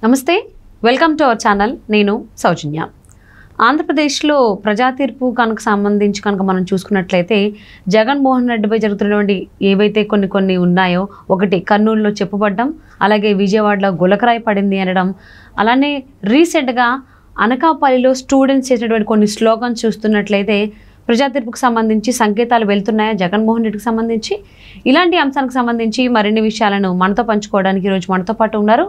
నమస్తే, welcome to our channel. నేను సౌజన్య. ఆంధ్రప్రదేశ్లో ప్రజా తీర్పు కనుక సంబంధించి మనం చూసుకున్నట్లయితే జగన్మోహన్ రెడ్డిపై జరుగుతున్నటువంటి ఏవైతే కొన్ని ఉన్నాయో, ఒకటి కర్నూలులో చెప్పుపడ్డం, అలాగే విజయవాడలో గులకరాయి పడింది అనడం, అలానే రీసెంట్గా అనకాపల్లిలో స్టూడెంట్స్ చేసినటువంటి కొన్ని స్లోగన్స్ చూస్తున్నట్లయితే ప్రజా తీర్పుకు సంబంధించి సంకేతాలు వెళ్తున్నాయా జగన్మోహన్ రెడ్డికి సంబంధించి? ఇలాంటి అంశానికి సంబంధించి మరిన్ని విషయాలను మనతో పంచుకోవడానికి ఈరోజు మనతో పాటు ఉన్నారు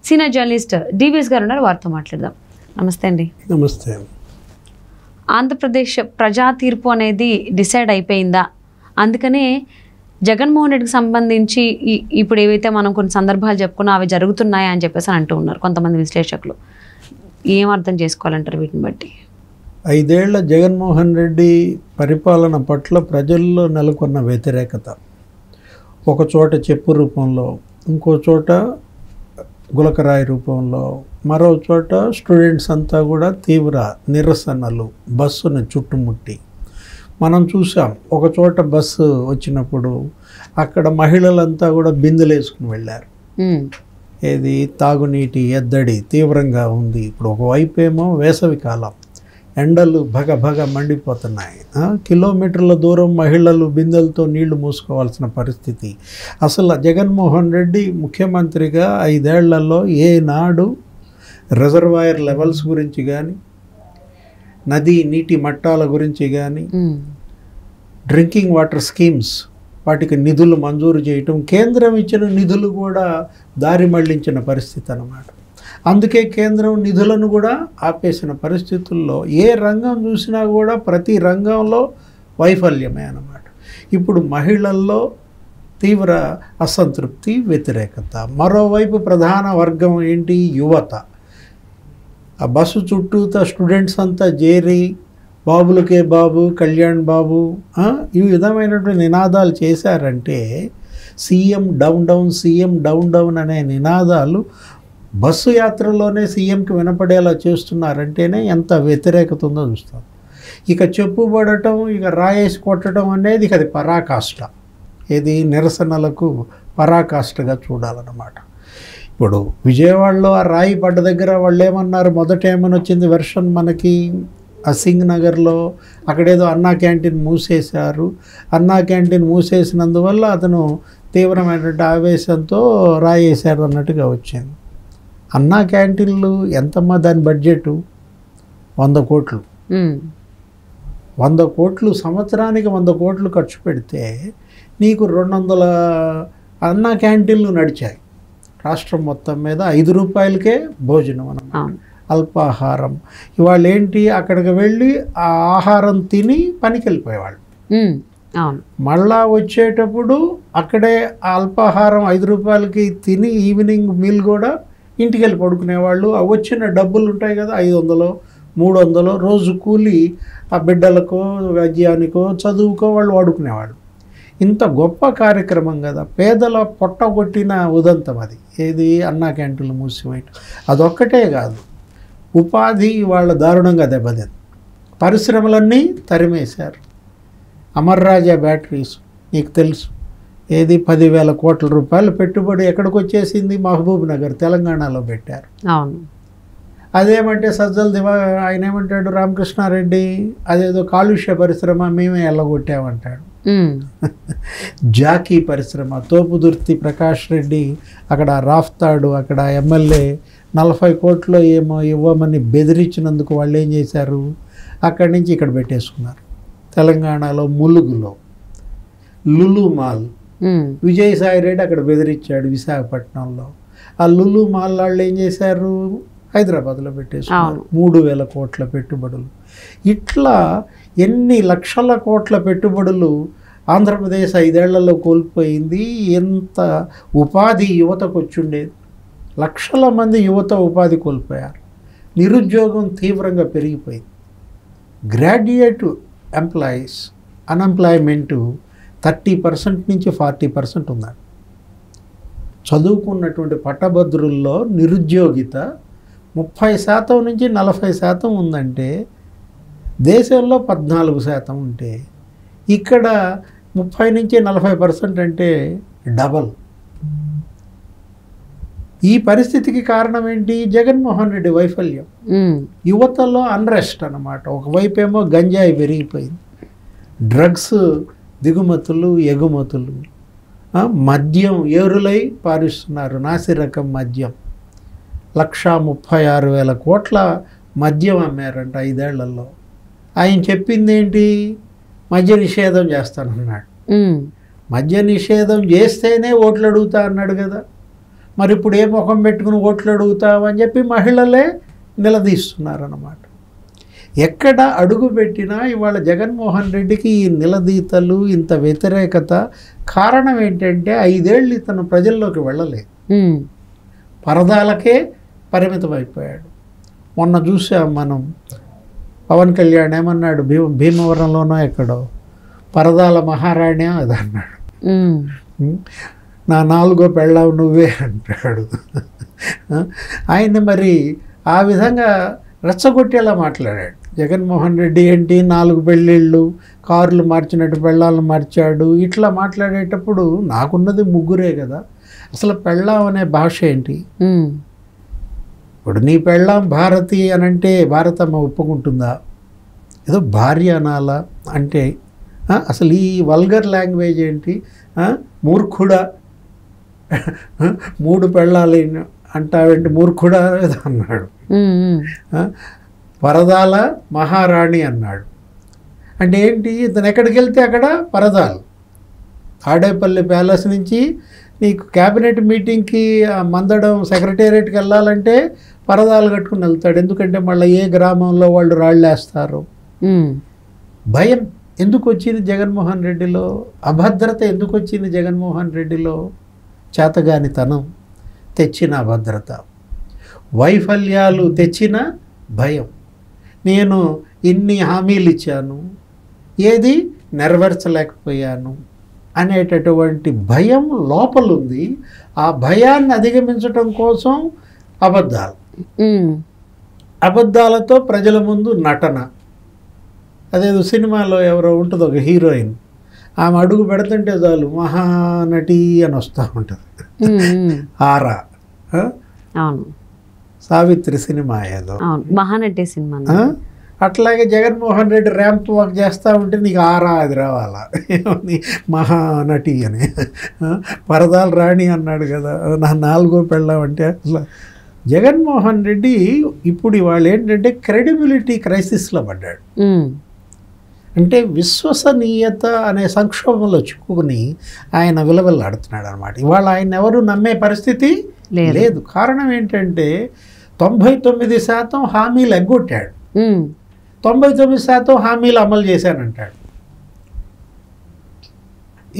సీనియర్ జర్నలిస్ట్ డివిఎస్ గారు ఉన్నారు. వారితో మాట్లాడదాం. నమస్తే అండి. నమస్తే. ఆంధ్రప్రదేశ్ ప్రజా తీర్పు అనేది డిసైడ్ అయిపోయిందా? అందుకనే జగన్మోహన్ రెడ్డికి సంబంధించి ఇప్పుడు ఏవైతే మనం కొన్ని సందర్భాలు చెప్పుకున్నా అవి జరుగుతున్నాయా అని చెప్పేసి అంటూ ఉన్నారు కొంతమంది విశ్లేషకులు. ఏం అర్థం చేసుకోవాలంటారు వీటిని బట్టి? 5 ఏళ్ల జగన్మోహన్ రెడ్డి పరిపాలన పట్ల ప్రజల్లో నెలకొన్న వ్యతిరేకత, ఒక చోట చెప్పు రూపంలో, ఇంకో చోట గులకరాయి రూపంలో, మరో చోట స్టూడెంట్స్ అంతా కూడా తీవ్ర నిరసనలు, బస్సును చుట్టుముట్టి మనం చూసాం. ఒక చోట బస్సు వచ్చినప్పుడు అక్కడ మహిళలంతా కూడా బిందెలు వేసుకుని వెళ్ళారు. ఏది తాగునీటి ఎద్దడి తీవ్రంగా ఉంది. ఇప్పుడు ఒకవైపు ఏమో వేసవి కాలం, ఎండలు భగ మండిపోతున్నాయి. కిలోమీటర్ల దూరం మహిళలు బిందెలతో నీళ్లు మూసుకోవాల్సిన పరిస్థితి. అసలు జగన్మోహన్ రెడ్డి ముఖ్యమంత్రిగా 5 ఏళ్లలో ఏనాడు రిజర్వాయర్ లెవెల్స్ గురించి కానీ, నదీ నీటి మట్టాల గురించి కానీ, డ్రింకింగ్ వాటర్ స్కీమ్స్ వాటికి నిధులు మంజూరు చేయటం, కేంద్రం ఇచ్చిన నిధులు కూడా దారి మళ్లించిన పరిస్థితి అన్నమాట. అందుకే కేంద్రం నిధులను కూడా ఆపేసిన పరిస్థితుల్లో ఏ రంగం చూసినా కూడా ప్రతి రంగంలో వైఫల్యమే అన్నమాట. ఇప్పుడు మహిళల్లో తీవ్ర అసంతృప్తి, వ్యతిరేకత. మరోవైపు ప్రధాన వర్గం ఏంటి? యువత. ఆ బస్సు చుట్టూతా స్టూడెంట్స్ అంతా చేరి బాబులకే బాబు, కళ్యాణ్ బాబు ఈ విధమైనటువంటి నినాదాలు చేశారంటే, CM down down, CM down down అనే నినాదాలు బస్సు యాత్రలోనే సీఎంకి వినపడేలా చేస్తున్నారంటేనే ఎంత వ్యతిరేకత ఉందో చూస్తాం. ఇక చెప్పుబడటం, ఇక రాయేసి కొట్టడం అనేది ఇక అది పరాకాష్ట. ఏది నిరసనలకు పరాకాష్ఠగా చూడాలన్నమాట. ఇప్పుడు విజయవాడలో ఆ రాయి పడ్డ దగ్గర వాళ్ళు ఏమన్నారు, మొదట ఏమని వచ్చింది వెర్షన్ మనకి, సింగ్ నగర్లో అక్కడేదో అన్నా క్యాంటీన్ మూసేశారు. అన్నా క్యాంటీన్ మూసేసినందువల్ల అతను తీవ్రమైనటువంటి ఆవేశంతో రాయేశారు అన్నట్టుగా వచ్చింది. అన్నా క్యాంటీన్లు ఎంతమ్మా దాని బడ్జెట్? 100 కోట్లు. 100 కోట్లు సంవత్సరానికి 100 కోట్లు ఖర్చు పెడితే నీకు 200 అన్నా క్యాంటీన్లు నడిచాయి రాష్ట్రం మొత్తం మీద. 5 రూపాయలకే భోజనం అన్నమాట, అల్పాహారం. ఇవాళ ఏంటి, అక్కడికి వెళ్ళి ఆ ఆహారం తిని పనికి వెళ్ళిపోయేవాళ్ళు. మళ్ళా వచ్చేటప్పుడు అక్కడే ఆ అల్పాహారం 5 రూపాయలకి తిని ఈవినింగ్ మీల్ కూడా ఇంటికి వెళ్ళి పడుకునేవాళ్ళు. ఆ వచ్చిన డబ్బులు ఉంటాయి కదా, 500 300 రోజు కూలి ఆ బిడ్డలకో, వైద్యానికో, చదువుకో వాళ్ళు వాడుకునేవాళ్ళు. ఇంత గొప్ప కార్యక్రమం కదా, పేదల పొట్టగొట్టిన ఉదంతం అది. ఏది అన్నా క్యాంటీన్లు మూసివేయటం. అదొక్కటే కాదు, ఉపాధి వాళ్ళ దారుణంగా దెబ్బతింది. పరిశ్రమలన్నీ తరిమేశారు. అమర్ రాజా బ్యాటరీస్ నీకు తెలుసు, ఏది 10,000 కోట్ల రూపాయలు పెట్టుబడి ఎక్కడికి వచ్చేసింది? మహబూబ్ నగర్, తెలంగాణలో పెట్టారు. అదేమంటే సజ్జల ఆయన ఏమంటాడు రామకృష్ణారెడ్డి, అదేదో కాలుష్య పరిశ్రమ మేమే ఎల్లగొట్టామంటాడు. జాకీ పరిశ్రమ, తోపుదుర్తి ప్రకాష్ రెడ్డి అక్కడ రాఫ్తాడు, అక్కడ ఎమ్మెల్యే 40 కోట్లు ఏమో ఇవ్వమని బెదిరించినందుకు వాళ్ళు ఏం చేశారు, అక్కడి నుంచి ఇక్కడ పెట్టేసుకున్నారు. తెలంగాణలో ములుగులో లులు మాల్, విజయసాయి రెడ్డి అక్కడ బెదిరించాడు విశాఖపట్నంలో. ఆ లులు మాల్ వాళ్ళు ఏం చేశారు, హైదరాబాద్లో పెట్టేసుకున్నారు. 3,000 కోట్ల పెట్టుబడులు. ఇట్లా ఎన్ని లక్షల కోట్ల పెట్టుబడులు ఆంధ్రప్రదేశ్ 5 ఏళ్లలో కోల్పోయింది. ఎంత ఉపాధి యువతకు వచ్చుండేది. లక్షల మంది యువత ఉపాధి కోల్పోయారు. నిరుద్యోగం తీవ్రంగా పెరిగిపోయింది. గ్రాడ్యుయేట్ ఎంప్లాయీస్ అన్ఎంప్లాయ్మెంటు 30% నుంచి 40% ఉందండి. చదువుకున్నటువంటి పట్టభద్రుల్లో నిరుద్యోగిత 30% నుంచి 40% ఉందంటే, దేశంలో 14% ఉంటే ఇక్కడ 30 నుంచి 40% అంటే డబల్. ఈ పరిస్థితికి కారణం ఏంటి? జగన్మోహన్ రెడ్డి వైఫల్యం. యువతలో అన్రెస్ట్ అన్నమాట. ఒకవైపేమో గంజాయి పెరిగిపోయింది, డ్రగ్స్ దిగుమతులు ఎగుమతులు, మద్యం ఏరులై పారిస్తున్నారు, నాసిరకం మద్యం. 1,36,000 కోట్ల మద్యం అమ్మారంట 5 ఏళ్లలో. ఆయన చెప్పింది ఏంటి? మద్య నిషేధం చేస్తానన్నాడు. మద్య నిషేధం చేస్తేనే ఓట్లు అడుగుతా అన్నాడు కదా. మరి ఇప్పుడు ఏ ముఖం పెట్టుకుని ఓట్లు అడుగుతామని చెప్పి మహిళలే నిలదీస్తున్నారన్నమాట. ఎక్కడ అడుగు పెట్టినా ఇవాళ జగన్మోహన్ రెడ్డికి ఈ నిలదీతలు, ఇంత వ్యతిరేకత కారణం ఏంటంటే 5 ఏళ్ళు ఇతను ప్రజల్లోకి వెళ్ళలేదు, పరదాలకే పరిమితం అయిపోయాడు. మొన్న చూసాం మనం, పవన్ కళ్యాణ్ ఏమన్నాడు? భీమవరంలోనో ఎక్కడో పరదాల మహారాణి అది అన్నాడు. నా 4వ పెళ్ళావు నువ్వే అంటాడు. ఆయన్ని మరి ఆ విధంగా రెచ్చగొట్టేలా మాట్లాడాడు. జగన్మోహన్ రెడ్డి ఏంటి 4 పెళ్ళిళ్ళు, కార్లు మార్చినట్టు పెళ్ళాలను మార్చాడు. ఇట్లా మాట్లాడేటప్పుడు నాకున్నది 3 కదా, అసలు పెళ్ళాం అనే భాష ఏంటి? ఇప్పుడు నీ పెళ్ళాం భారతి అని అంటే భారతమ్మ ఒప్పుకుంటుందా? ఏదో భార్య అనాలా అంటే అసలు ఈ వల్గర్ లాంగ్వేజ్ ఏంటి? మూర్ఖుడా, 3 పెళ్ళాలి అంటావేంటి మూర్ఖుడా అన్నాడు. పరదాల మహారాణి అన్నాడు. అంటే ఏంటి? ఇతను ఎక్కడికి వెళ్తే అక్కడ పరదాలు. తాడేపల్లి ప్యాలెస్ నుంచి నీకు క్యాబినెట్ మీటింగ్కి మందడం సెక్రటేరియట్కి వెళ్ళాలంటే పరదాలు కట్టుకుని వెళ్తాడు. ఎందుకంటే మళ్ళీ ఏ గ్రామంలో వాళ్ళు రాళ్ళేస్తారు. భయం ఎందుకు వచ్చింది జగన్మోహన్ రెడ్డిలో? అభద్రత ఎందుకు వచ్చింది జగన్మోహన్ రెడ్డిలో? చేతగానితనం తెచ్చిన అభద్రత, వైఫల్యాలు తెచ్చిన భయం. నేను ఇన్ని హామీలు ఇచ్చాను, ఏది నెరవేర్చలేకపోయాను అనేటటువంటి భయం లోపలుంది. ఆ భయాన్ని అధిగమించడం కోసం అబద్ధాలతో ప్రజల ముందు నటన. అదేదో సినిమాలో ఎవరో ఉంటుంది ఒక హీరోయిన్, ఆమె అడుగు పెడుతుంటే చాలు మహానటి అని వస్తూ ఉంటుంది. ఆరా సావిత్రి సినిమా ఏదో మహానటి సినిమా. అట్లాగే జగన్మోహన్ రెడ్డి ర్యాంప్ వాక్ చేస్తూ ఉంటే నీకు ఆరా అది రావాలా, మహానటి అని. పరదాలు రాణి అన్నాడు కదా, నా 4వ పెళ్ళాం అంటే అట్లా. జగన్మోహన్ రెడ్డి ఇప్పుడు ఇవాళ ఏంటంటే క్రెడిబిలిటీ క్రైసిస్లో పడ్డాడు. అంటే విశ్వసనీయత అనే సంక్షోభంలో చిక్కుకుని ఆయన విలవిల్లాడుతున్నాడు అనమాట. ఇవాళ ఆయన ఎవరు నమ్మే పరిస్థితి లేదు. కారణం ఏంటంటే 99% హామీలు ఎగ్గొట్టాడు, 99% హామీలు అమలు చేశానంటాడు.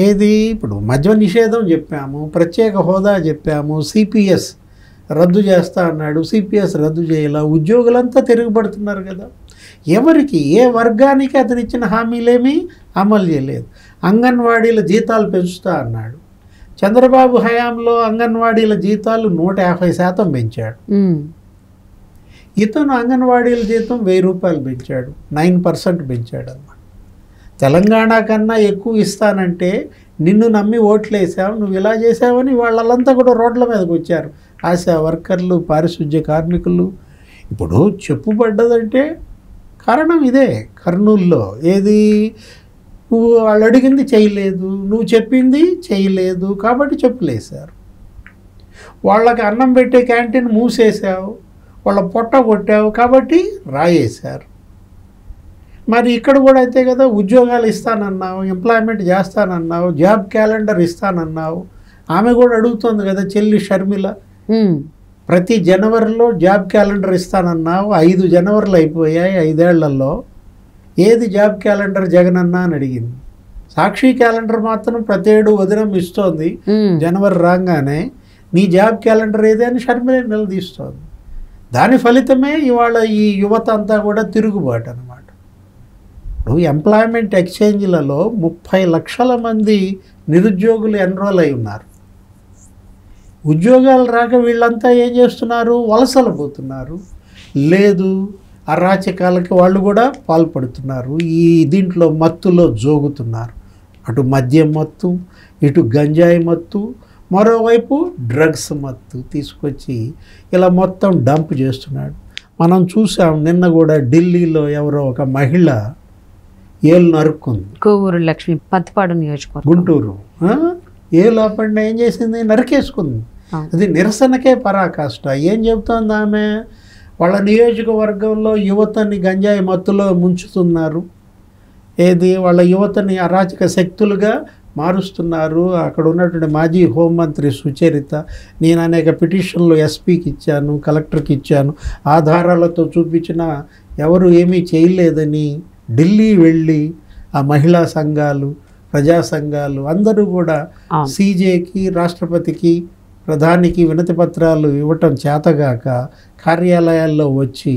ఏది? ఇప్పుడు మద్య నిషేధం చెప్పాము, ప్రత్యేక హోదా చెప్పాము, సిపిఎస్ రద్దు చేస్తా అన్నాడు, సిపిఎస్ రద్దు చేయాల. ఉద్యోగులంతా తిరుగుబడుతున్నారు కదా. ఎవరికి, ఏ వర్గానికి అతను ఇచ్చిన హామీలేమీ అమలు చేయలేదు. అంగన్వాడీల జీతాలు పెంచుతా అన్నాడు. చంద్రబాబు హయాంలో అంగన్వాడీల జీతాలు 150% పెంచాడు. ఇతను అంగన్వాడీల జీతం 1000 రూపాయలు పెంచాడు, 9% పెంచాడు అన్నమాట. తెలంగాణ కన్నా ఎక్కువ ఇస్తానంటే నిన్ను నమ్మి ఓట్లేసావు, నువ్వు ఇలా చేసావని వాళ్ళంతా కూడా రోడ్ల మీదకి వచ్చారు. ఆశా వర్కర్లు, పారిశుద్ధ్య కార్మికులు. ఇప్పుడు చెప్పుబడ్డదంటే కారణం ఇదే. కర్నూలులో ఏది? నువ్వు వాళ్ళు అడిగింది చేయలేదు, నువ్వు చెప్పింది చేయలేదు కాబట్టి చెప్పులేశారు. వాళ్ళకి అన్నం పెట్టే క్యాంటీన్ మూసేసావు, వాళ్ళ పొట్ట కొట్టావు కాబట్టి రాయేశారు. మరి ఇక్కడ కూడా అయితే కదా, ఉద్యోగాలు ఇస్తానన్నావు, ఎంప్లాయ్మెంట్ చేస్తానన్నావు, జాబ్ క్యాలెండర్ ఇస్తానన్నావు. ఆమె కూడా అడుగుతుంది కదా, చెల్లి షర్మిల, ప్రతి జనవరిలో జాబ్ క్యాలెండర్ ఇస్తానన్నావు. 5 జనవరిలు అయిపోయాయి 5 ఏళ్లలో. ఏది జాబ్ క్యాలెండర్ జగనన్న అని అడిగింది. సాక్షి క్యాలెండర్ మాత్రం ప్రతి ఏడు వదినం ఇస్తోంది. జనవరి రాగానే నీ జాబ్ క్యాలెండర్ ఏది అని షర్మిల నిలదీస్తోంది. దాని ఫలితమే ఇవాళ ఈ యువత అంతా కూడా తిరుగుబాటు అన్నమాట. ఇప్పుడు ఎంప్లాయ్మెంట్ ఎక్స్చేంజ్లలో 30 లక్షల మంది నిరుద్యోగులు ఎన్రోల్ అయి ఉన్నారు. ఉద్యోగాలు రాక వీళ్ళంతా ఏం చేస్తున్నారు? వలసలు పోతున్నారు. లేదు, అరాచకాలకి వాళ్ళు కూడా పాల్పడుతున్నారు. ఈ దీంట్లో మత్తులో జోగుతున్నారు. అటు మద్యం మత్తు, ఇటు గంజాయి మత్తు, మరోవైపు డ్రగ్స్ మత్తు తీసుకొచ్చి ఇలా మొత్తం డంప్ చేస్తున్నాడు. మనం చూసాం నిన్న కూడా ఢిల్లీలో ఎవరో ఒక మహిళ ఏళ్ళు నరుక్కుంది. కోవూరు లక్ష్మి, పత్తిపాడు నియోజకవర్గం, గుంటూరు. ఏళ్ళు అప్పటి ఏం చేసింది, నరికేసుకుంది. అది నిరసనకే పరాకాష్ట. ఏం చెబుతోంది ఆమె, వాళ్ళ నియోజకవర్గంలో యువతని గంజాయి మత్తులో ముంచుతున్నారు, ఏది వాళ్ళ యువతని అరాచక శక్తులుగా మారుస్తున్నారు. అక్కడ ఉన్నటువంటి మాజీ హోంమంత్రి సుచరిత, నేను అనేక పిటిషన్లు ఎస్పీకి ఇచ్చాను, కలెక్టర్కి ఇచ్చాను, ఆధారాలతో చూపించిన ఎవరు ఏమీ చేయలేదని ఢిల్లీ వెళ్ళి ఆ మహిళా సంఘాలు, ప్రజా సంఘాలు అందరూ కూడా సీజేకి, రాష్ట్రపతికి, ప్రధానికి వినతి పత్రాలు ఇవ్వటం చేతగాక కార్యాలయాల్లో వచ్చి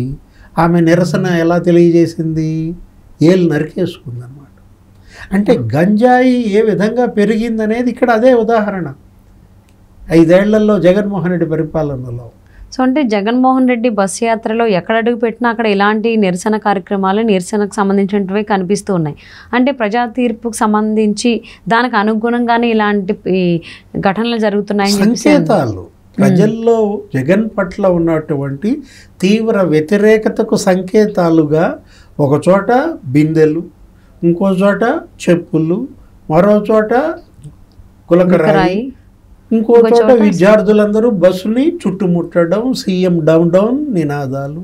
ఆమె నిరసన ఎలా తెలియజేసింది, ఏళ్ళు నరికేసుకుందన్నమాట. అంటే గంజాయి ఏ విధంగా పెరిగిందనేది ఇక్కడ అదే ఉదాహరణ 5 ఏళ్లలో జగన్మోహన్ రెడ్డి పరిపాలనలో. సో అంటే జగన్మోహన్ రెడ్డి బస్సు యాత్రలో ఎక్కడ అడుగు పెట్టినా అక్కడ ఇలాంటి నిరసన కార్యక్రమాలు, నిరసనకు సంబంధించినవి కనిపిస్తూ ఉన్నాయి. అంటే ప్రజా తీర్పుకు సంబంధించి దానికి అనుగుణంగానే ఇలాంటి ఘటనలు జరుగుతున్నాయని సంకేతాలు ప్రజల్లో జగన్ పట్ల ఉన్నటువంటి తీవ్ర వ్యతిరేకతకు సంకేతాలుగా ఒక చోట బిందెలు, ఇంకో చోట చెప్పులు, మరో చోట గులకరాయి, ఇంకో చోట విద్యార్థులందరూ బస్సుని చుట్టుముట్టడం, సీఎం డౌన్ డౌన్ నినాదాలు.